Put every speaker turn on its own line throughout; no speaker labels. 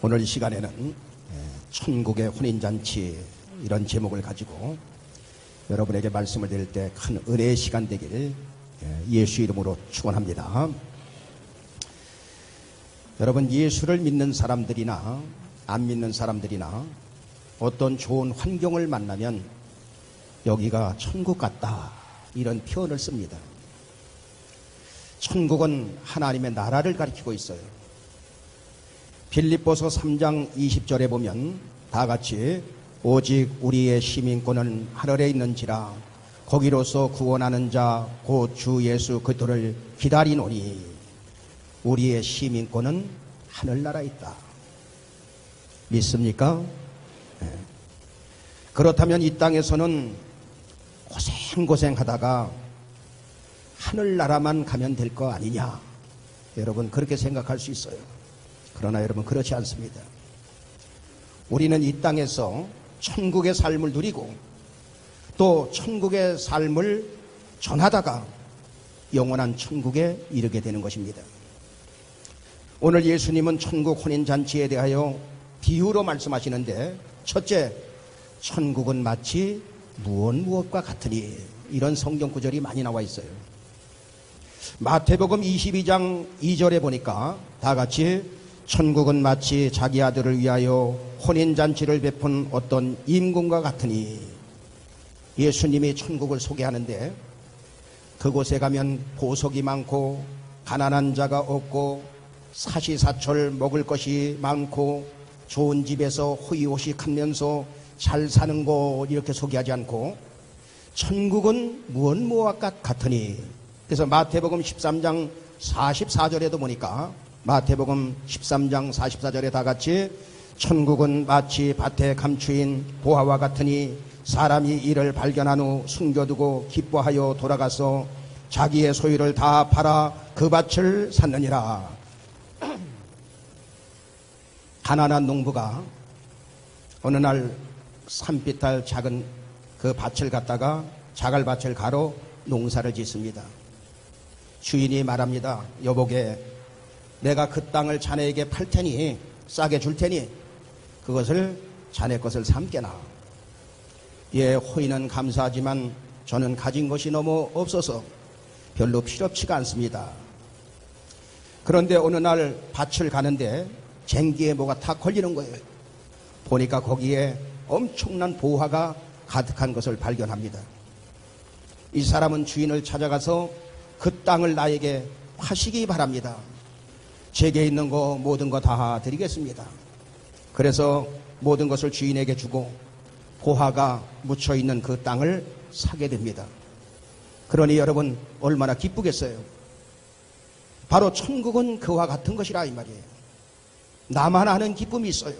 오늘 이 시간에는 천국의 혼인잔치 이런 제목을 가지고 여러분에게 말씀을 드릴 때 큰 은혜의 시간 되길 예수 이름으로 축원합니다. 여러분, 예수를 믿는 사람들이나 안 믿는 사람들이나 어떤 좋은 환경을 만나면 여기가 천국 같다 이런 표현을 씁니다. 천국은 하나님의 나라를 가리키고 있어요. 빌립보서 3장 20절에 보면 다 같이 오직 우리의 시민권은 하늘에 있는지라 거기로서 구원하는 자 곧 주 예수 그리스도를 기다리노니 우리의 시민권은 하늘나라에 있다. 믿습니까? 네. 그렇다면 이 땅에서는 고생하다가 하늘나라만 가면 될 거 아니냐? 여러분 그렇게 생각할 수 있어요. 그러나 여러분 그렇지 않습니다. 우리는 이 땅에서 천국의 삶을 누리고 또 천국의 삶을 전하다가 영원한 천국에 이르게 되는 것입니다. 오늘 예수님은 천국 혼인잔치에 대하여 비유로 말씀하시는데, 첫째, 천국은 마치 무엇과 같으니, 이런 성경 구절이 많이 나와 있어요. 마태복음 22장 2절에 보니까 다 같이 천국은 마치 자기 아들을 위하여 혼인잔치를 베푼 어떤 임금과 같으니, 예수님이 천국을 소개하는데 그곳에 가면 보석이 많고 가난한 자가 없고 사시사철 먹을 것이 많고 좋은 집에서 호의호식하면서 잘 사는 곳 이렇게 소개하지 않고 천국은 무엇과 같으니, 그래서 마태복음 13장 44절에도 보니까 마태복음 13장 44절에 다 같이 천국은 마치 밭에 감추인 보화와 같으니 사람이 이를 발견한 후 숨겨두고 기뻐하여 돌아가서 자기의 소유를 다 팔아 그 밭을 샀느니라. 가난한 농부가 어느 날 산비탈 작은 그 밭을 갖다가 자갈밭을 가로 농사를 짓습니다. 주인이 말합니다. 여보게, 내가 그 땅을 자네에게 팔 테니 싸게 줄 테니 그것을 자네 것을 삼게나. 예, 호의는 감사하지만 저는 가진 것이 너무 없어서 별로 필요치가 않습니다. 그런데 어느 날 밭을 가는데 쟁기에 뭐가 탁 걸리는 거예요. 보니까 거기에 엄청난 보화가 가득한 것을 발견합니다. 이 사람은 주인을 찾아가서 그 땅을 나에게 파시기 바랍니다. 제게 있는 거 모든 거 다 드리겠습니다. 그래서 모든 것을 주인에게 주고 보화가 묻혀있는 그 땅을 사게 됩니다. 그러니 여러분 얼마나 기쁘겠어요. 바로 천국은 그와 같은 것이라 이 말이에요. 나만 아는 기쁨이 있어요.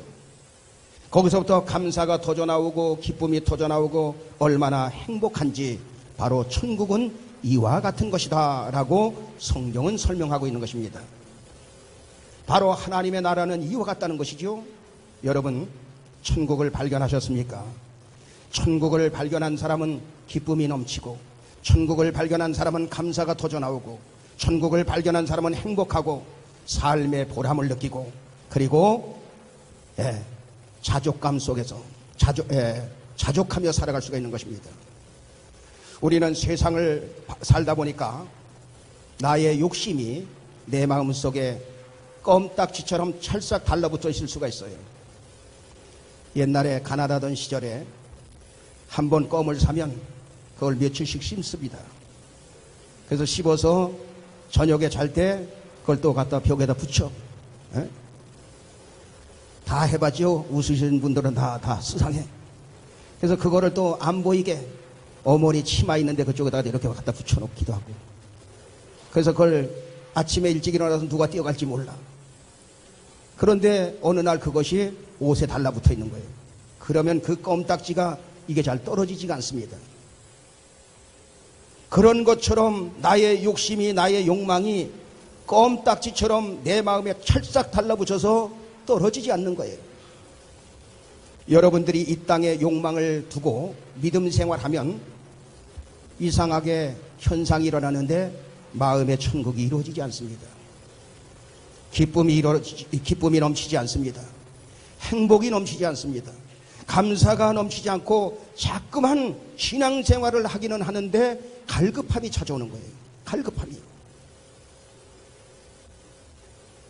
거기서부터 감사가 터져나오고 기쁨이 터져나오고 얼마나 행복한지, 바로 천국은 이와 같은 것이다 라고 성경은 설명하고 있는 것입니다. 바로 하나님의 나라는 이와 같다는 것이죠. 여러분 천국을 발견하셨습니까? 천국을 발견한 사람은 기쁨이 넘치고, 천국을 발견한 사람은 감사가 터져나오고, 천국을 발견한 사람은 행복하고 삶의 보람을 느끼고, 그리고 자족감 속에서 자족하며 살아갈 수가 있는 것입니다. 우리는 세상을 살다 보니까 나의 욕심이 내 마음속에 껌딱지처럼 찰싹 달라붙어 있을 수가 있어요. 옛날에 가난하던 시절에 한 번 껌을 사면 그걸 며칠씩 씹습니다. 그래서 씹어서 저녁에 잘 때 그걸 또 갖다 벽에다 붙여. 다 해봤죠. 웃으시는 분들은 다 수상해. 그래서 그거를 또 안 보이게 어머니 치마 있는데 그쪽에다가 이렇게 갖다 붙여놓기도 하고. 그래서 그걸 아침에 일찍 일어나서 누가 뛰어갈지 몰라. 그런데 어느 날 그것이 옷에 달라붙어 있는 거예요. 그러면 그 껌딱지가 이게 잘 떨어지지가 않습니다. 그런 것처럼 나의 욕심이, 나의 욕망이 껌딱지처럼 내 마음에 찰싹 달라붙어서 떨어지지 않는 거예요. 여러분들이 이 땅에 욕망을 두고 믿음 생활하면 이상하게 현상이 일어나는데 마음의 천국이 이루어지지 않습니다. 기쁨이 넘치지 않습니다. 행복이 넘치지 않습니다. 감사가 넘치지 않고 자꾸만 신앙생활을 하기는 하는데 갈급함이 찾아오는 거예요. 갈급함이.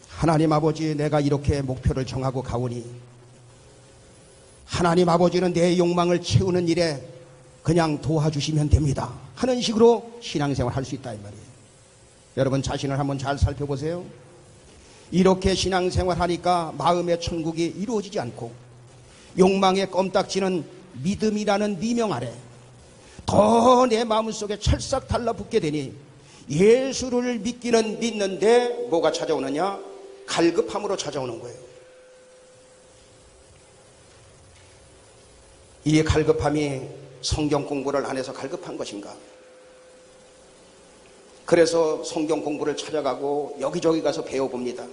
하나님 아버지, 내가 이렇게 목표를 정하고 가오니 하나님 아버지는 내 욕망을 채우는 일에 그냥 도와주시면 됩니다 하는 식으로 신앙생활 할 수 있다 이 말이에요. 여러분 자신을 한번 잘 살펴보세요. 이렇게 신앙생활 하니까 마음의 천국이 이루어지지 않고 욕망의 껌딱지는 믿음이라는 미명 아래 더 내 마음속에 찰싹 달라붙게 되니 예수를 믿기는 믿는데 뭐가 찾아오느냐? 갈급함으로 찾아오는 거예요. 이 갈급함이 성경 공부를 안 해서 갈급한 것인가? 그래서 성경 공부를 찾아가고 여기저기 가서 배워봅니다.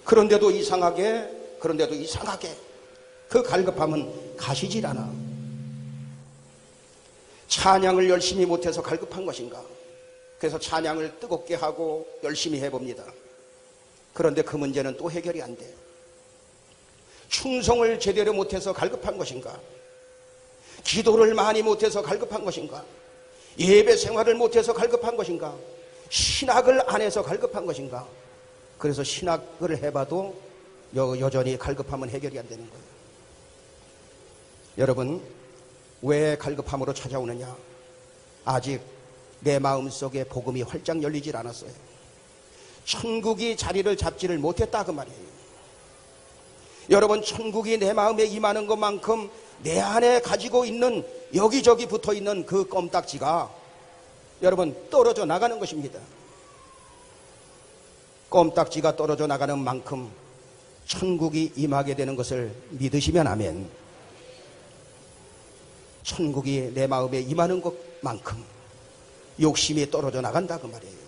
그런데도 이상하게 그 갈급함은 가시질 않아. 찬양을 열심히 못해서 갈급한 것인가? 그래서 찬양을 뜨겁게 하고 열심히 해봅니다. 그런데 그 문제는 또 해결이 안 돼. 충성을 제대로 못해서 갈급한 것인가? 기도를 많이 못해서 갈급한 것인가? 예배 생활을 못해서 갈급한 것인가? 신학을 안 해서 갈급한 것인가? 그래서 신학을 해봐도 여전히 갈급함은 해결이 안 되는 거예요. 여러분, 왜 갈급함으로 찾아오느냐? 아직 내 마음속에 복음이 활짝 열리질 않았어요. 천국이 자리를 잡지를 못했다 그 말이에요. 여러분, 천국이 내 마음에 임하는 것만큼 내 안에 가지고 있는 여기저기 붙어있는 그 껌딱지가 여러분 떨어져 나가는 것입니다. 껌딱지가 떨어져 나가는 만큼 천국이 임하게 되는 것을 믿으시면 아멘. 천국이 내 마음에 임하는 것만큼 욕심이 떨어져 나간다 그 말이에요.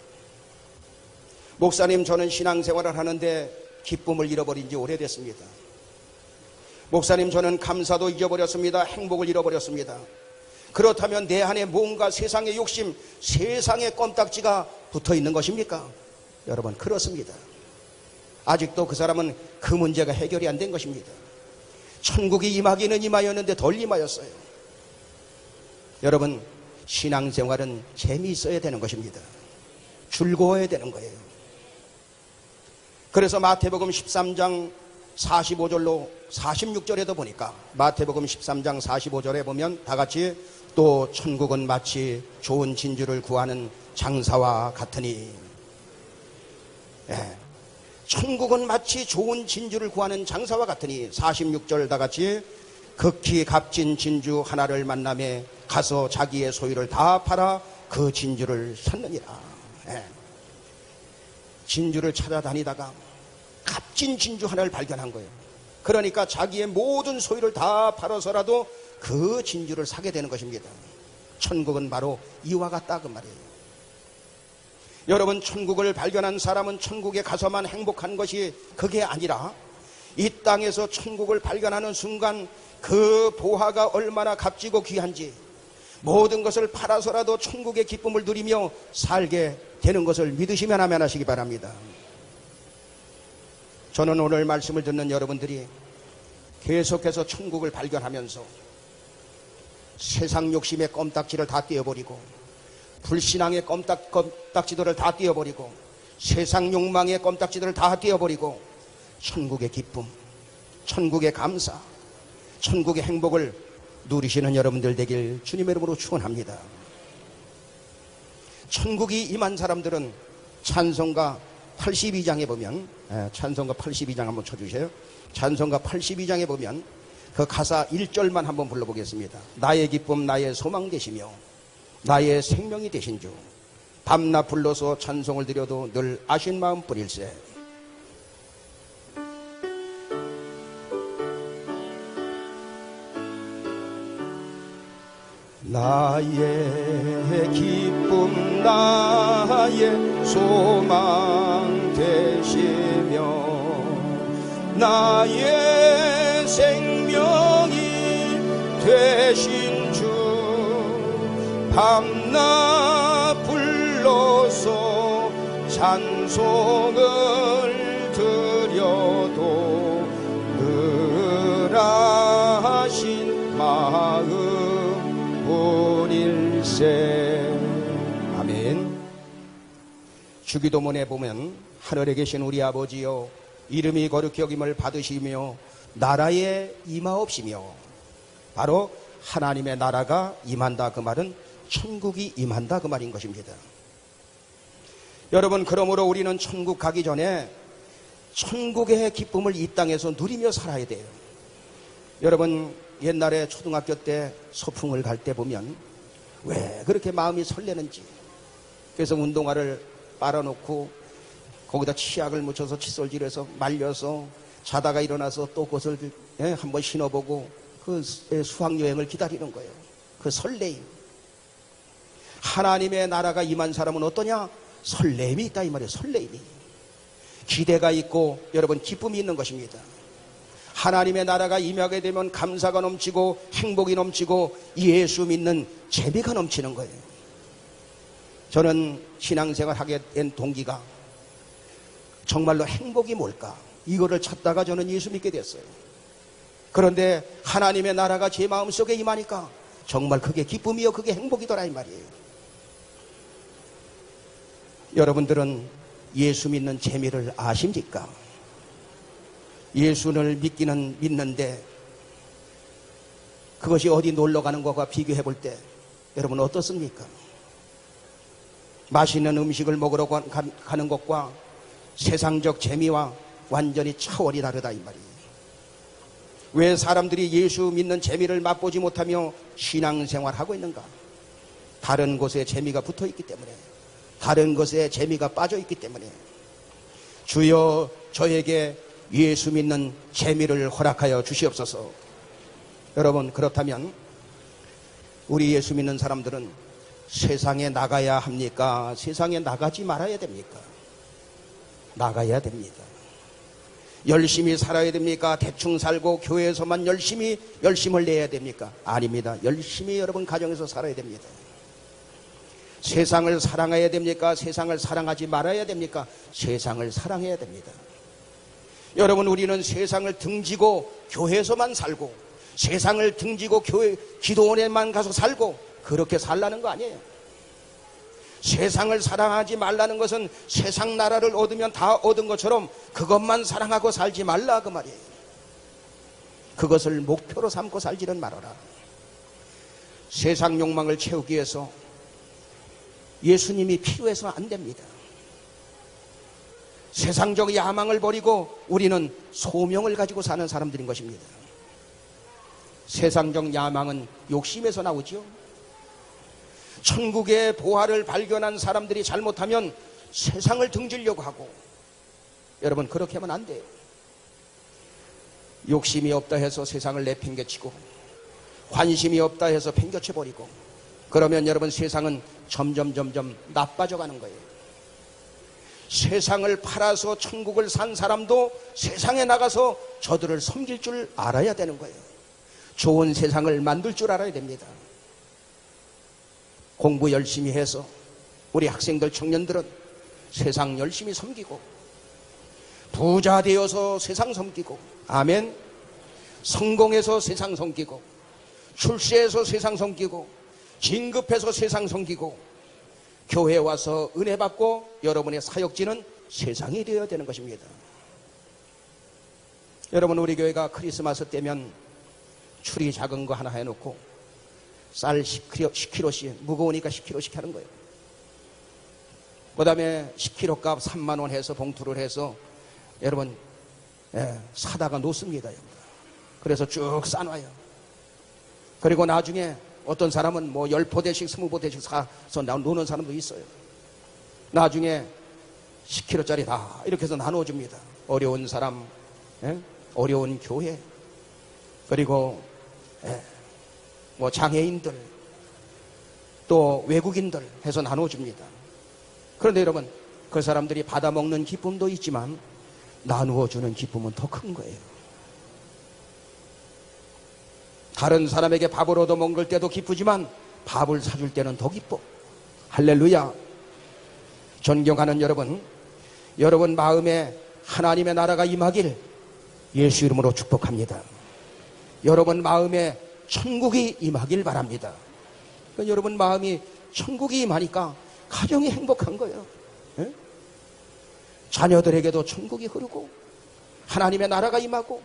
목사님, 저는 신앙생활을 하는데 기쁨을 잃어버린 지 오래됐습니다. 목사님, 저는 감사도 잊어버렸습니다. 행복을 잃어버렸습니다. 그렇다면 내 안에 뭔가 세상의 욕심, 세상의 껌딱지가 붙어있는 것입니까? 여러분, 그렇습니다. 아직도 그 사람은 그 문제가 해결이 안 된 것입니다. 천국이 임하기는 임하였는데 덜 임하였어요. 여러분, 신앙생활은 재미있어야 되는 것입니다. 즐거워야 되는 거예요. 그래서 마태복음 13장 45절로 46절에도 보니까 마태복음 13장 45절에 보면 다 같이 또 천국은 마치 좋은 진주를 구하는 장사와 같으니, 예, 천국은 마치 좋은 진주를 구하는 장사와 같으니 46절 다 같이 극히 값진 진주 하나를 만남에 가서 자기의 소유를 다 팔아 그 진주를 찾느니라. 예. 진주를 찾아다니다가 값진 진주 하나를 발견한 거예요. 그러니까 자기의 모든 소유를 다 팔아서라도 그 진주를 사게 되는 것입니다. 천국은 바로 이와 같다 그 말이에요. 여러분, 천국을 발견한 사람은 천국에 가서만 행복한 것이 그게 아니라 이 땅에서 천국을 발견하는 순간 그 보화가 얼마나 값지고 귀한지 모든 것을 팔아서라도 천국의 기쁨을 누리며 살게 되는 것을 믿으시면 아멘 하시기 바랍니다. 저는 오늘 말씀을 듣는 여러분들이 계속해서 천국을 발견하면서 세상 욕심의 껌딱지를 다 떼어버리고 불신앙의 껌딱지들을 다 떼어버리고 세상 욕망의 껌딱지들을 다 떼어버리고 천국의 기쁨, 천국의 감사, 천국의 행복을 누리시는 여러분들 되길 주님의 이름으로 축원합니다. 천국이 임한 사람들은 찬송가 82장에 보면, 찬송가 82장 한번 쳐주세요. 찬송가 82장에 보면 그 가사 1절만 한번 불러보겠습니다. 나의 기쁨 나의 소망 되시며 나의 생명이 되신 주 밤낮 불러서 찬송을 드려도 늘 아신 마음 뿐일세. 나의 기쁨 나의 소망 되시며 나의 생명이 되신 주 밤낮 불러서 찬송을 드려도 늘 주일세. 아멘. 주기도문에 보면 하늘에 계신 우리 아버지여 이름이 거룩히 여김을 받으시며 나라에 임하옵시며, 바로 하나님의 나라가 임한다 그 말은 천국이 임한다 그 말인 것입니다. 여러분, 그러므로 우리는 천국 가기 전에 천국의 기쁨을 이 땅에서 누리며 살아야 돼요. 여러분, 옛날에 초등학교 때 소풍을 갈 때 보면 왜 그렇게 마음이 설레는지, 그래서 운동화를 빨아놓고 거기다 치약을 묻혀서 칫솔질해서 말려서 자다가 일어나서 또 그것을 한번 신어보고 그 수학여행을 기다리는 거예요. 그 설레임. 하나님의 나라가 임한 사람은 어떠냐? 설레임이 있다 이 말이에요. 설레임이. 기대가 있고 여러분 기쁨이 있는 것입니다. 하나님의 나라가 임하게 되면 감사가 넘치고 행복이 넘치고 예수 믿는 재미가 넘치는 거예요. 저는 신앙생활 하게 된 동기가 정말로 행복이 뭘까? 이거를 찾다가 저는 예수 믿게 됐어요. 그런데 하나님의 나라가 제 마음속에 임하니까 정말 그게 기쁨이요, 그게 행복이더라 이 말이에요. 여러분들은 예수 믿는 재미를 아십니까? 예수를 믿기는 믿는데 그것이 어디 놀러 가는 것과 비교해 볼 때 여러분 어떻습니까? 맛있는 음식을 먹으러 가는 것과 세상적 재미와 완전히 차원이 다르다 이 말이에요. 왜 사람들이 예수 믿는 재미를 맛보지 못하며 신앙생활하고 있는가? 다른 곳에 재미가 붙어 있기 때문에, 다른 것에 재미가 빠져 있기 때문에. 주여 저에게 예수 믿는 재미를 허락하여 주시옵소서. 여러분, 그렇다면 우리 예수 믿는 사람들은 세상에 나가야 합니까? 세상에 나가지 말아야 됩니까? 나가야 됩니다. 열심히 살아야 됩니까? 대충 살고 교회에서만 열심을 내야 됩니까? 아닙니다. 열심히 여러분 가정에서 살아야 됩니다. 세상을 사랑해야 됩니까? 세상을 사랑하지 말아야 됩니까? 세상을 사랑해야 됩니다. 여러분, 우리는 세상을 등지고 교회에서만 살고 세상을 등지고 기도원에만 가서 살고 그렇게 살라는 거 아니에요. 세상을 사랑하지 말라는 것은 세상 나라를 얻으면 다 얻은 것처럼 그것만 사랑하고 살지 말라 그 말이에요. 그것을 목표로 삼고 살지는 말아라. 세상 욕망을 채우기 위해서 예수님이 필요해서 안 됩니다. 세상적 야망을 버리고 우리는 소명을 가지고 사는 사람들인 것입니다. 세상적 야망은 욕심에서 나오죠. 천국의 보화를 발견한 사람들이 잘못하면 세상을 등지려고 하고, 여러분 그렇게 하면 안 돼요. 욕심이 없다 해서 세상을 내팽개치고 관심이 없다 해서 팽개쳐버리고 그러면 여러분 세상은 점점 나빠져 가는 거예요. 세상을 팔아서 천국을 산 사람도 세상에 나가서 저들을 섬길 줄 알아야 되는 거예요. 좋은 세상을 만들 줄 알아야 됩니다. 공부 열심히 해서 우리 학생들 청년들은 세상 열심히 섬기고 부자 되어서 세상 섬기고, 아멘. 성공해서 세상 섬기고 출세해서 세상 섬기고 진급해서 세상 섬기고 교회에 와서 은혜 받고 여러분의 사역지는 세상이 되어야 되는 것입니다. 여러분, 우리 교회가 크리스마스 때면 추리 작은 거 하나 해놓고 쌀 10kg씩, 무거우니까 10kg씩 하는 거예요. 그 다음에 10kg 값 3만 원 해서 봉투를 해서 여러분 사다가 놓습니다. 그래서 쭉 싸놔요. 그리고 나중에 어떤 사람은 뭐 10포대씩 20포대씩 사서 노는 사람도 있어요. 나중에 10kg짜리 다 이렇게 해서 나눠줍니다. 어려운 사람, 어려운 교회, 그리고 뭐 장애인들, 또 외국인들 해서 나눠줍니다. 그런데 여러분, 그 사람들이 받아먹는 기쁨도 있지만 나누어주는 기쁨은 더 큰 거예요. 다른 사람에게 밥을 얻어먹을 때도 기쁘지만 밥을 사줄 때는 더 기뻐. 할렐루야. 존경하는 여러분, 여러분 마음에 하나님의 나라가 임하길 예수 이름으로 축복합니다. 여러분 마음에 천국이 임하길 바랍니다. 그러니까 여러분 마음이 천국이 임하니까 가정이 행복한 거예요. 예? 자녀들에게도 천국이 흐르고 하나님의 나라가 임하고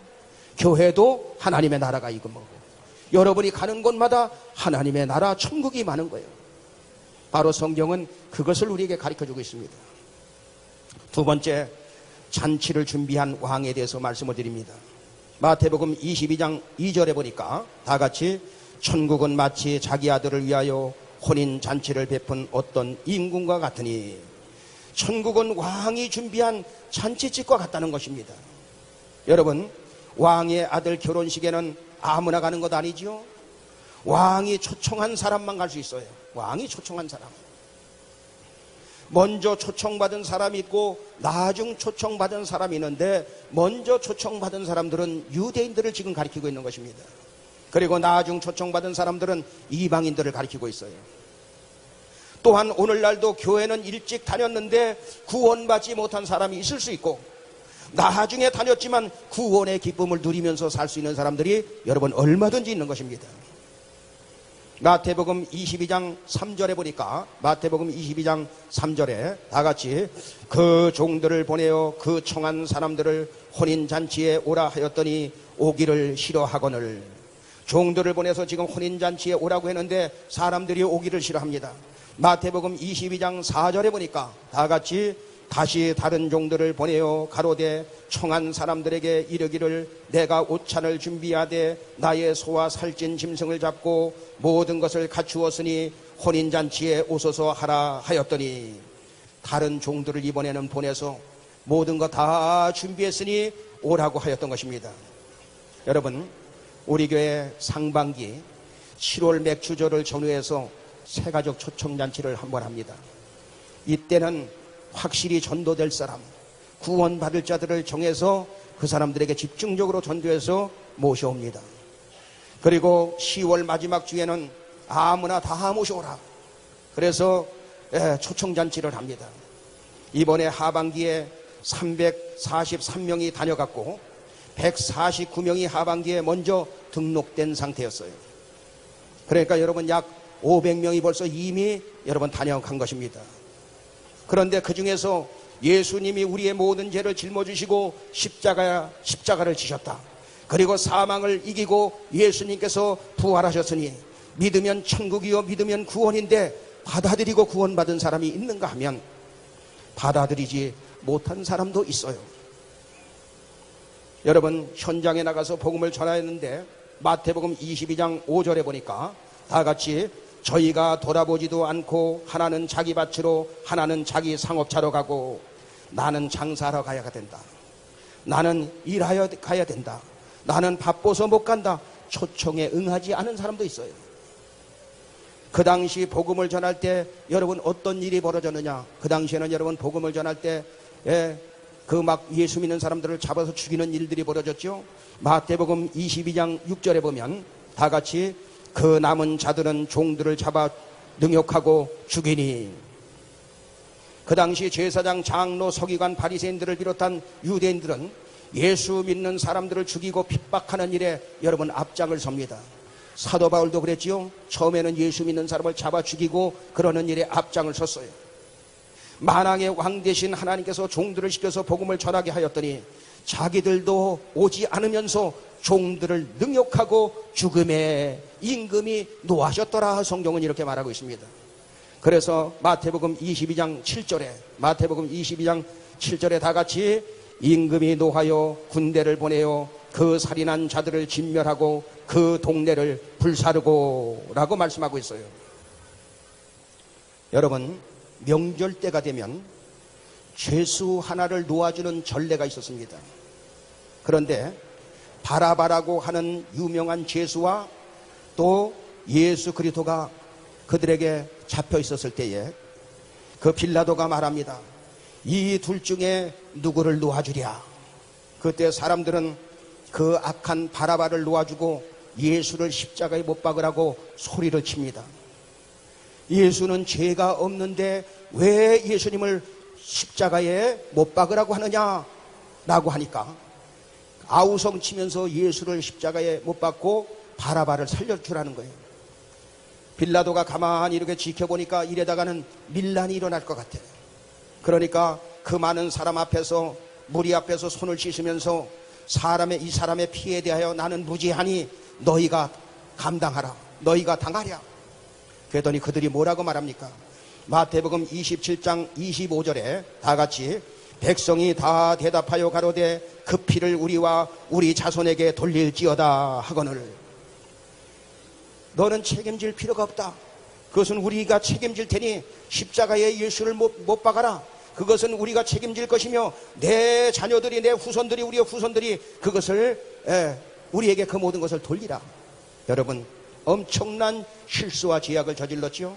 교회도 하나님의 나라가 임하고 여러분이 가는 곳마다 하나님의 나라 천국이 임하는 거예요. 바로 성경은 그것을 우리에게 가르쳐주고 있습니다. 두 번째, 잔치를 준비한 왕에 대해서 말씀을 드립니다. 마태복음 22장 2절에 보니까 다 같이 천국은 마치 자기 아들을 위하여 혼인 잔치를 베푼 어떤 임금과 같으니, 천국은 왕이 준비한 잔치집과 같다는 것입니다. 여러분, 왕의 아들 결혼식에는 아무나 가는 것 아니지요? 왕이 초청한 사람만 갈 수 있어요. 왕이 초청한 사람. 먼저 초청받은 사람이 있고 나중 초청받은 사람이 있는데, 먼저 초청받은 사람들은 유대인들을 지금 가리키고 있는 것입니다. 그리고 나중 초청받은 사람들은 이방인들을 가리키고 있어요. 또한 오늘날도 교회는 일찍 다녔는데 구원받지 못한 사람이 있을 수 있고, 나중에 다녔지만 구원의 기쁨을 누리면서 살 수 있는 사람들이 여러분 얼마든지 있는 것입니다. 마태복음 22장 3절에 보니까, 마태복음 22장 3절에 다 같이 그 종들을 보내어 그 청한 사람들을 혼인잔치에 오라 하였더니 오기를 싫어하거늘. 종들을 보내서 지금 혼인잔치에 오라고 했는데 사람들이 오기를 싫어합니다. 마태복음 22장 4절에 보니까 다 같이 다시 다른 종들을 보내어 가로되 청한 사람들에게 이르기를 내가 옷찬을 준비하되 나의 소와 살찐 짐승을 잡고 모든 것을 갖추었으니 혼인잔치에 오소서 하라 하였더니, 다른 종들을 이번에는 보내서 모든 것 다 준비했으니 오라고 하였던 것입니다. 여러분, 우리 교회 상반기 7월 맥주절을 전후해서 새가족 초청잔치를 한번 합니다. 이때는 확실히 전도될 사람, 구원받을 자들을 정해서 그 사람들에게 집중적으로 전도해서 모셔옵니다. 그리고 10월 마지막 주에는 아무나 다 모셔오라. 그래서 초청잔치를 합니다. 이번에 하반기에 343명이 다녀갔고 149명이 하반기에 먼저 등록된 상태였어요. 그러니까 여러분 약 500명이 벌써 이미 여러분 다녀간 것입니다. 그런데 그 중에서 예수님이 우리의 모든 죄를 짊어지시고 십자가를 지셨다. 그리고 사망을 이기고 예수님께서 부활하셨으니 믿으면 천국이요 믿으면 구원인데 받아들이고 구원받은 사람이 있는가 하면 받아들이지 못한 사람도 있어요. 여러분, 현장에 나가서 복음을 전하였는데 마태복음 22장 5절에 보니까 다 같이 저희가 돌아보지도 않고 하나는 자기 밭으로 하나는 자기 상업차로 가고 나는 장사하러 가야 된다. 나는 일하여 가야 된다. 나는 바빠서 못 간다. 초청에 응하지 않은 사람도 있어요. 그 당시 복음을 전할 때 여러분 어떤 일이 벌어졌느냐? 그 당시에는 여러분 복음을 전할 때 그 막 예수 믿는 사람들을 잡아서 죽이는 일들이 벌어졌죠. 마태복음 22장 6절에 보면 다 같이 그 남은 자들은 종들을 잡아 능욕하고 죽이니. 그 당시 제사장, 장로, 서기관, 바리새인들을 비롯한 유대인들은 예수 믿는 사람들을 죽이고 핍박하는 일에 여러분 앞장을 섭니다. 사도 바울도 그랬지요. 처음에는 예수 믿는 사람을 잡아 죽이고 그러는 일에 앞장을 섰어요. 만왕의 왕 대신 하나님께서 종들을 시켜서 복음을 전하게 하였더니 자기들도 오지 않으면서 종들을 능욕하고 죽음의 임금이 노하셨더라. 성경은 이렇게 말하고 있습니다. 그래서 마태복음 22장 7절에 다 같이 임금이 노하여 군대를 보내어 그 살인한 자들을 진멸하고 그 동네를 불사르고 라고 말씀하고 있어요. 여러분, 명절 때가 되면 죄수 하나를 놓아주는 전례가 있었습니다. 그런데 바라바라고 하는 유명한 죄수와 또 예수 그리스도가 그들에게 잡혀 있었을 때에 그 빌라도가 말합니다. 이 둘 중에 누구를 놓아주랴. 그때 사람들은 그 악한 바라바를 놓아주고 예수를 십자가에 못 박으라고 소리를 칩니다. 예수는 죄가 없는데 왜 예수님을 십자가에 못 박으라고 하느냐라고 하니까 아우성 치면서 예수를 십자가에 못 박고 바라바를 살려주라는 거예요. 빌라도가 가만히 이렇게 지켜보니까 이래다가는 밀란이 일어날 것 같아. 그러니까 그 많은 사람 앞에서, 무리 앞에서 손을 씻으면서 이 사람의 피에 대하여 나는 무지하니 너희가 감당하라, 너희가 당하랴. 그랬더니 그들이 뭐라고 말합니까? 마태복음 27장 25절에 다 같이 백성이 다 대답하여 가로되 그 피를 우리와 우리 자손에게 돌릴지어다 하거늘. 너는 책임질 필요가 없다. 그것은 우리가 책임질 테니 십자가에 예수를 못 박아라. 그것은 우리가 책임질 것이며 내 자녀들이, 내 후손들이, 우리의 후손들이 그것을 우리에게 그 모든 것을 돌리라. 여러분, 엄청난 실수와 죄악을 저질렀지요.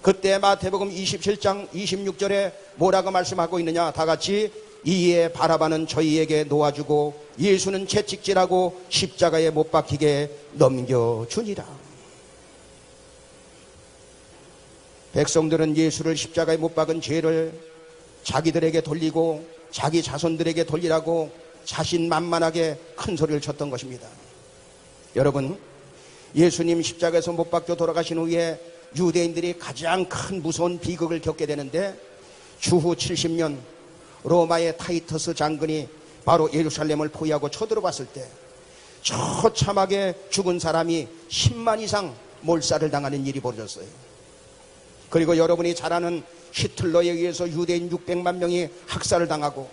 그때 마태복음 27장 26절에 뭐라고 말씀하고 있느냐? 다 같이 이에 바라바는 저희에게 놓아주고 예수는 채찍질하고 십자가에 못 박히게 넘겨주니라. 백성들은 예수를 십자가에 못 박은 죄를 자기들에게 돌리고 자기 자손들에게 돌리라고 자신만만하게 큰 소리를 쳤던 것입니다. 여러분, 예수님 십자가에서 못 박혀 돌아가신 후에 유대인들이 가장 큰 무서운 비극을 겪게 되는데, 주후 70년 로마의 타이터스 장군이 바로 예루살렘을 포위하고 쳐들어왔을 때 처참하게 죽은 사람이 10만 이상 몰살을 당하는 일이 벌어졌어요. 그리고 여러분이 잘 아는 히틀러에 의해서 유대인 600만 명이 학살을 당하고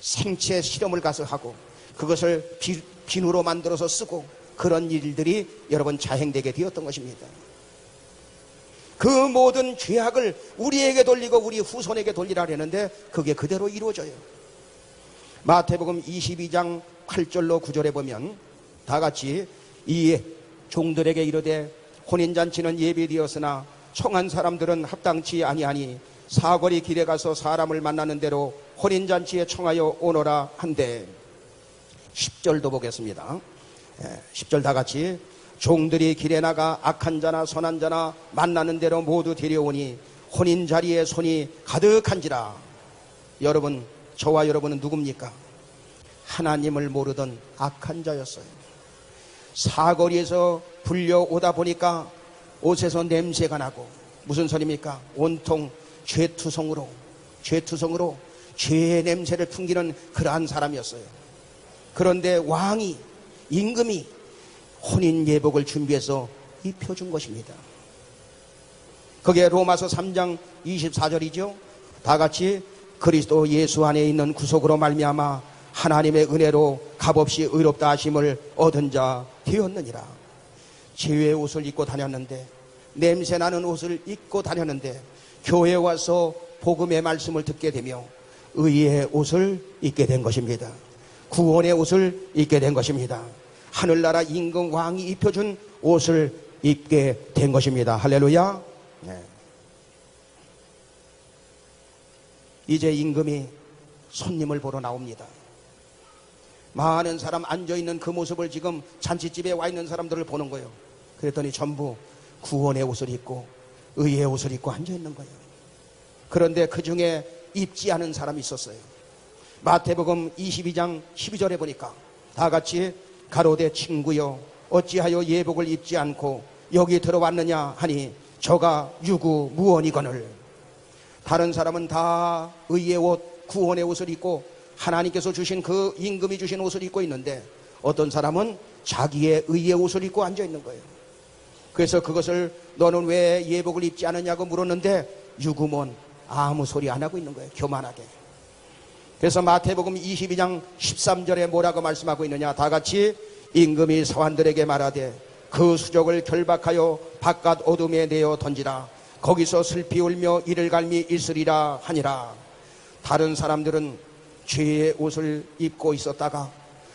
생체 실험을 가서 하고 그것을 비누로 만들어서 쓰고 그런 일들이 여러분 자행되게 되었던 것입니다. 그 모든 죄악을 우리에게 돌리고 우리 후손에게 돌리라려는데 그게 그대로 이루어져요. 마태복음 22장 8절로 9절에 보면 다 같이 이 종들에게 이르되 혼인잔치는 예비되었으나 청한 사람들은 합당치 아니하니 사거리 길에 가서 사람을 만나는 대로 혼인잔치에 청하여 오너라 한대. 10절도 보겠습니다. 10절 다 같이 종들이 길에 나가 악한 자나 선한 자나 만나는 대로 모두 데려오니 혼인 자리에 손이 가득한지라. 여러분, 저와 여러분은 누굽니까? 하나님을 모르던 악한 자였어요. 사거리에서 불려오다 보니까 옷에서 냄새가 나고, 무슨 소리입니까? 온통 죄투성으로 죄의 냄새를 풍기는 그러한 사람이었어요. 그런데 왕이, 임금이 혼인 예복을 준비해서 입혀준 것입니다. 그게 로마서 3장 24절이죠. 다 같이 그리스도 예수 안에 있는 구속으로 말미암아 하나님의 은혜로 값없이 의롭다 하심을 얻은 자 되었느니라. 죄의 옷을 입고 다녔는데, 냄새나는 옷을 입고 다녔는데 교회에 와서 복음의 말씀을 듣게 되며 의의 옷을 입게 된 것입니다. 구원의 옷을 입게 된 것입니다. 하늘나라 임금 왕이 입혀준 옷을 입게 된 것입니다. 할렐루야. 네. 이제 임금이 손님을 보러 나옵니다. 많은 사람 앉아있는 그 모습을 지금 잔치집에 와 있는 사람들을 보는 거예요. 그랬더니 전부 구원의 옷을 입고 의의 옷을 입고 앉아있는 거예요. 그런데 그 중에 입지 않은 사람이 있었어요. 마태복음 22장 12절에 보니까 다 같이 가로되 친구여 어찌하여 예복을 입지 않고 여기 들어왔느냐 하니 저가 유구 무원이거늘. 다른 사람은 다 의의 옷, 구원의 옷을 입고 하나님께서 주신 그 임금이 주신 옷을 입고 있는데 어떤 사람은 자기의 의의 옷을 입고 앉아있는 거예요. 그래서 그것을 너는 왜 예복을 입지 않느냐고 물었는데 유구몬 아무 소리 안 하고 있는 거예요. 교만하게. 그래서 마태복음 22장 13절에 뭐라고 말씀하고 있느냐. 다 같이 임금이 서환들에게 말하되 그 수족을 결박하여 바깥 어둠에 내어 던지라. 거기서 슬피 울며 이를 갈미 있으리라 하니라. 다른 사람들은 죄의 옷을 입고 있었다가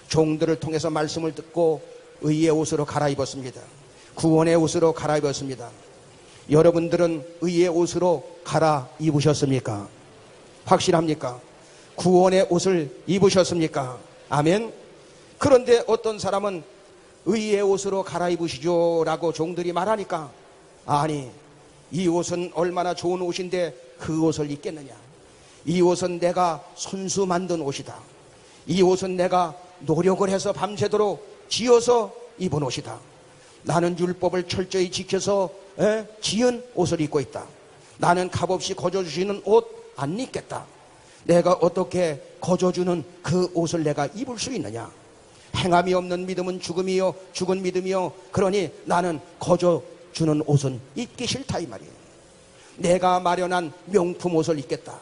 종들을 통해서 말씀을 듣고 의의 옷으로 갈아입었습니다. 구원의 옷으로 갈아입었습니다. 여러분들은 의의 옷으로 갈아입으셨습니까? 확실합니까? 구원의 옷을 입으셨습니까? 아멘. 그런데 어떤 사람은 의의 옷으로 갈아입으시죠 라고 종들이 말하니까 아니, 이 옷은 얼마나 좋은 옷인데 그 옷을 입겠느냐. 이 옷은 내가 손수 만든 옷이다. 이 옷은 내가 노력을 해서 밤새도록 지어서 입은 옷이다. 나는 율법을 철저히 지켜서 지은 옷을 입고 있다. 나는 값없이 거저주시는 옷 안 입겠다. 내가 어떻게 거저주는 그 옷을 내가 입을 수 있느냐. 행함이 없는 믿음은 죽음이요 죽은 믿음이요. 그러니 나는 거저주는 옷은 입기 싫다 이 말이에요. 내가 마련한 명품 옷을 입겠다.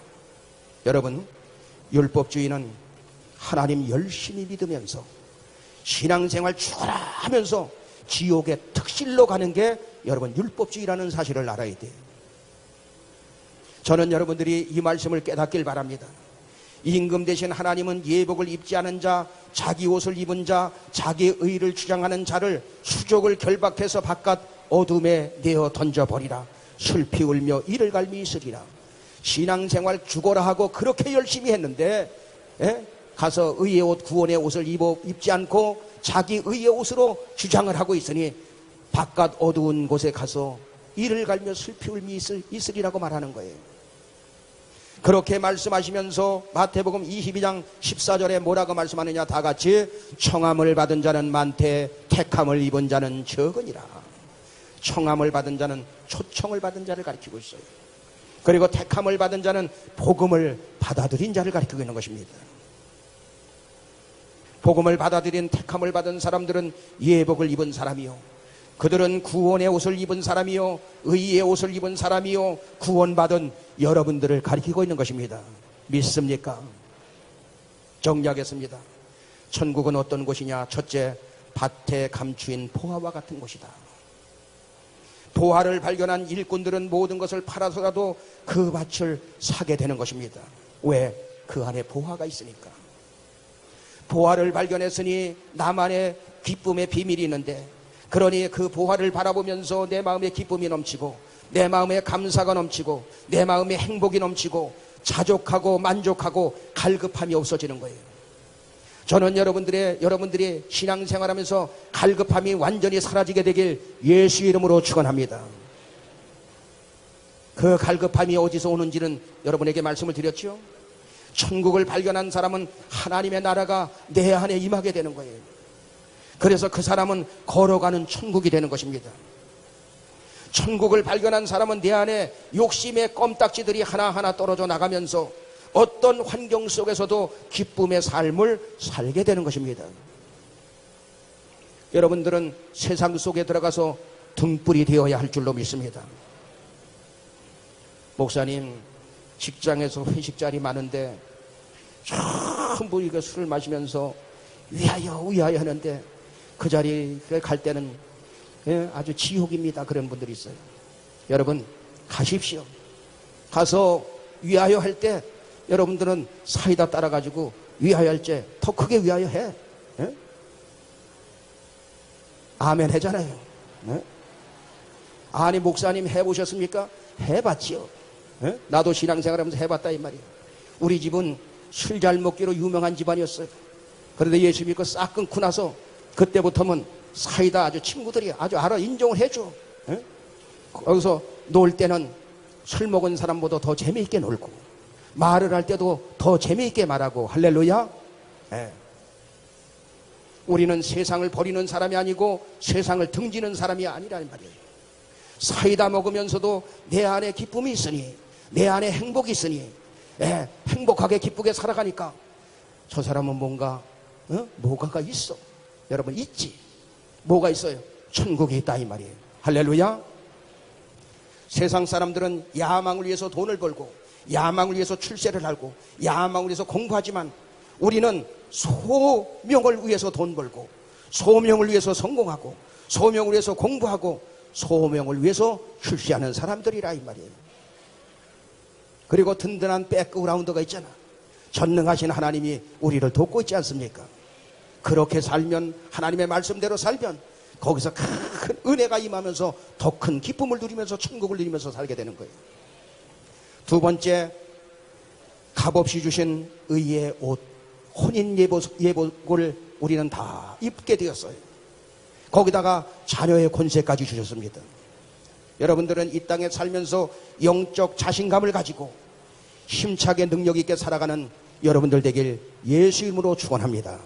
여러분, 율법주의는 하나님 열심히 믿으면서 신앙생활 죽어라 하면서 지옥의 특실로 가는 게 여러분 율법주의라는 사실을 알아야 돼요. 저는 여러분들이 이 말씀을 깨닫길 바랍니다. 임금 대신 하나님은 예복을 입지 않은 자, 자기 옷을 입은 자, 자기의 의를 주장하는 자를 수족을 결박해서 바깥 어둠에 내어 던져버리라. 슬피 울며 이를 갈미 있으리라. 신앙생활 죽어라 하고 그렇게 열심히 했는데 가서 의의 옷, 구원의 옷을 입지 않고 자기 의의 옷으로 주장을 하고 있으니 바깥 어두운 곳에 가서 이를 갈며 슬피 울미 있으리라고 말하는 거예요. 그렇게 말씀하시면서 마태복음 22장 14절에 뭐라고 말씀하느냐. 다 같이 청함을 받은 자는 많되 택함을 입은 자는 적으니라. 청함을 받은 자는 초청을 받은 자를 가리키고 있어요. 그리고 택함을 받은 자는 복음을 받아들인 자를 가리키고 있는 것입니다. 복음을 받아들인 택함을 받은 사람들은 예복을 입은 사람이요, 그들은 구원의 옷을 입은 사람이요, 의의 옷을 입은 사람이요, 구원받은 여러분들을 가리키고 있는 것입니다. 믿습니까? 정리하겠습니다. 천국은 어떤 곳이냐? 첫째, 밭에 감추인 포화와 같은 곳이다. 포화를 발견한 일꾼들은 모든 것을 팔아서라도 그 밭을 사게 되는 것입니다. 왜? 그 안에 포화가 있으니까. 포화를 발견했으니 나만의 기쁨의 비밀이 있는데, 그러니 그 포화를 바라보면서 내 마음에 기쁨이 넘치고, 내 마음에 감사가 넘치고, 내 마음에 행복이 넘치고, 자족하고 만족하고 갈급함이 없어지는 거예요. 저는 여러분들이 신앙생활하면서 갈급함이 완전히 사라지게 되길 예수 이름으로 축원합니다. 그 갈급함이 어디서 오는지는 여러분에게 말씀을 드렸죠. 천국을 발견한 사람은 하나님의 나라가 내 안에 임하게 되는 거예요. 그래서 그 사람은 걸어가는 천국이 되는 것입니다. 천국을 발견한 사람은 내 안에 욕심의 껌딱지들이 하나하나 떨어져 나가면서 어떤 환경 속에서도 기쁨의 삶을 살게 되는 것입니다. 여러분들은 세상 속에 들어가서 등불이 되어야 할 줄로 믿습니다. 목사님, 직장에서 회식 자리 많은데 전부 이거 술을 마시면서 위하여 하는데 그 자리에 갈 때는 아주 지옥입니다. 그런 분들이 있어요. 여러분, 가십시오. 가서 위하여 할 때 여러분들은 사이다 따라가지고 위하여 할 때 더 크게 위하여 해. 아멘 하잖아요. 아니, 목사님 해보셨습니까? 해봤지요. 나도 신앙생활하면서 해봤다 이 말이에요. 우리 집은 술 잘 먹기로 유명한 집안이었어요. 그런데 예수 믿고 싹 끊고 나서 그때부터는 사이다 아주 친구들이 아주 알아 인정을 해줘. 거기서 놀 때는 술 먹은 사람보다 더 재미있게 놀고, 말을 할 때도 더 재미있게 말하고. 할렐루야. 우리는 세상을 버리는 사람이 아니고 세상을 등지는 사람이 아니라는 말이에요. 사이다 먹으면서도 내 안에 기쁨이 있으니, 내 안에 행복이 있으니, 행복하게 기쁘게 살아가니까 저 사람은 뭐가가 있어. 여러분, 있지. 뭐가 있어요? 천국이 있다 이 말이에요. 할렐루야. 세상 사람들은 야망을 위해서 돈을 벌고, 야망을 위해서 출세를 하고, 야망을 위해서 공부하지만 우리는 소명을 위해서 돈 벌고, 소명을 위해서 성공하고, 소명을 위해서 공부하고, 소명을 위해서 출세하는 사람들이라 이 말이에요. 그리고 든든한 백그라운드가 있잖아. 전능하신 하나님이 우리를 돕고 있지 않습니까? 그렇게 살면, 하나님의 말씀대로 살면 거기서 큰 은혜가 임하면서 더 큰 기쁨을 누리면서 천국을 누리면서 살게 되는 거예요. 두 번째, 값없이 주신 의의 옷, 혼인 예복을 우리는 다 입게 되었어요. 거기다가 자녀의 권세까지 주셨습니다. 여러분들은 이 땅에 살면서 영적 자신감을 가지고 힘차게 능력 있게 살아가는 여러분들 되길 예수 이름으로 축원합니다.